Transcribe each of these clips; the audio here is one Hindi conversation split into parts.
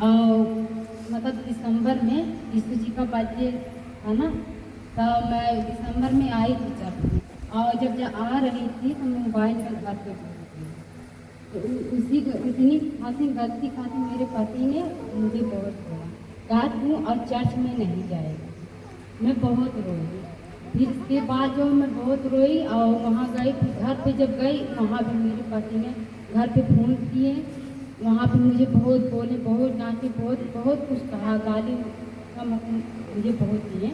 मतलब दिसंबर में यीशु जी का बर्थडे था ना, तो मैं दिसंबर में आई थी चर्च में, और जब आ रही थी तो मोबाइल में घर पे भूल गई। तो उतनी खासी गलती खाती मेरे पति ने मुझे बहुत बोला, कहा तू और चर्च में नहीं जाएगा। मैं बहुत रोई। फिर इसके बाद जो मैं बहुत रोई और वहाँ गई, फिर घर पे जब गई वहाँ भी मेरे पति ने घर पे फ़ोन किए, वहाँ पे मुझे बहुत बोले, बहुत डांटे, बहुत कुछ कहा, गाली का मुझे बहुत दिए।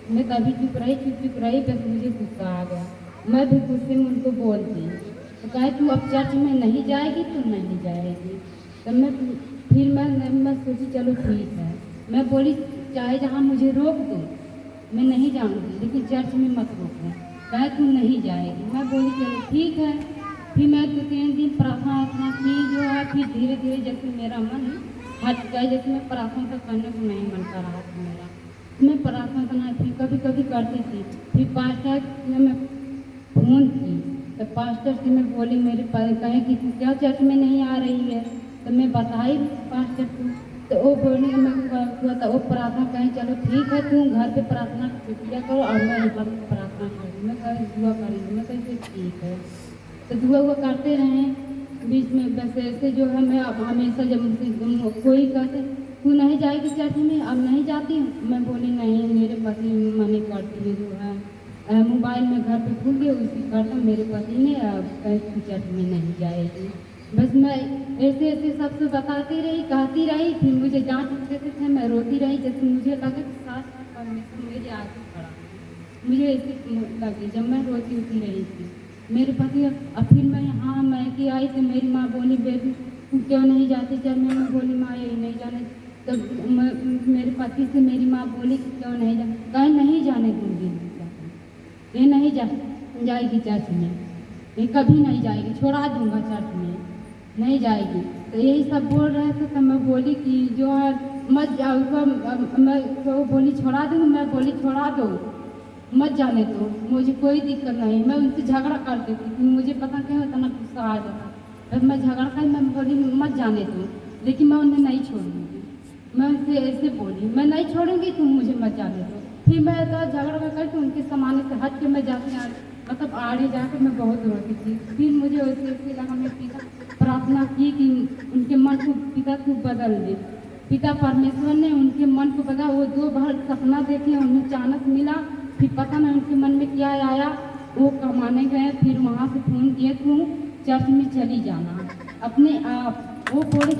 मैं तभी चुप रही, बस मुझे गुस्सा आ गया। मैं भी गुस्से में उनको बोल दी, तो कहे तू अब चर्च में नहीं जाएगी, तू नहीं जाएगी। तो मैं सोची चलो ठीक है। मैं बोली चाहे जहाँ मुझे रोक दो, मैं नहीं जाऊँगी, लेकिन चर्च में मत रोको। कहे तू नहीं जाएगी। मैं बोली चलो ठीक है। फिर मैं 2-3 दिन प्रार्थना की जो है, फिर धीरे धीरे जैसे मेरा मन हट गया, जैसे मैं प्रार्थना तक करने को नहीं मन कर रहा था मेरा, मैं प्रार्थना करना फिर कभी कभी करती थी। फिर पास्टर ने मैं फ़ोन की, तो पास्टर से मैं बोली, मेरे कहे कि तू क्या चर्च में नहीं आ रही है। तो मैं बताई पास्टर को, तो वो बोली मैं तो वो प्रार्थना कहें चलो ठीक है, तू घर पे प्रार्थना किया करो और मैं घर पे प्रार्थना करूँ। मैं कहीं दुआ करूँगी। मैं कहीं ठीक है। तो दुआ करते रहें बीच में। बस ऐसे जो है मैं अब हमेशा जब मुझसे कोई कहते तू नहीं जाएगी चर्च में, अब नहीं जाती हूँ, मैं बोली नहीं, मेरे पति मना करती है जो है मोबाइल में घर पे भूल गए उसी करता मेरे पति ने कहीं चर्च में नहीं जाएगी। बस मैं ऐसे सबसे बताती रही, कहती रही। फिर मुझे डांट देते थे, मैं रोती रही, जैसे मुझे लगे कि सास परमेश्वर मेरे आगे खड़ा। मुझे ऐसी लगी जब मैं रोती रही थी। मेरे पति अब फिर मैं यहाँ मैके आई तो मेरी माँ बोली बेबी तू क्यों नहीं जाती चल में। मैं बोली माँ यही नहीं जाने। तो मेरे पति से मेरी माँ बोली कि क्यों नहीं जाने, कहीं नहीं जाने दूँगी, ये नहीं जाएगी चर्च में, ये कभी नहीं जाएगी, छोड़ा दूँगा चर्च में, नहीं जाएगी। तो यही सब बोल रहे थे। तो मैं बोली कि जो है मत जाओ। मैं तो बोली छोड़ा दूँगी। मैं बोली छोड़ा दो, मत जाने दो, मुझे कोई दिक्कत नहीं। मैं उनसे झगड़ा करती थी, मुझे पता क्यों इतना गुस्सा आ जाता। बस मैं झगड़ा कर, मैं बोली मत जाने दो, लेकिन मैं उन्हें नहीं छोड़ूंगी। मैं उनसे ऐसे बोली मैं नहीं छोड़ूंगी, तुम मुझे मत जाने दो। फिर मैं तो झगड़ा करके उनके सामने से हट के मैं जाके मतलब आड़े जाकर मैं बहुत रोती थी। फिर मुझे वैसे लगा, मैं पिता प्रार्थना की कि उनके मन को पिता को बदल दे। पिता परमेश्वर ने उनके मन को बदला। वो 2 बार सपना देखे, उन्हें चाणक मिला। फिर पता नहीं उनके मन में क्या आया, वो कमाने गए। फिर वहाँ से फ़ोन किए तू चर्च में चली जाना अपने आप। वो बोले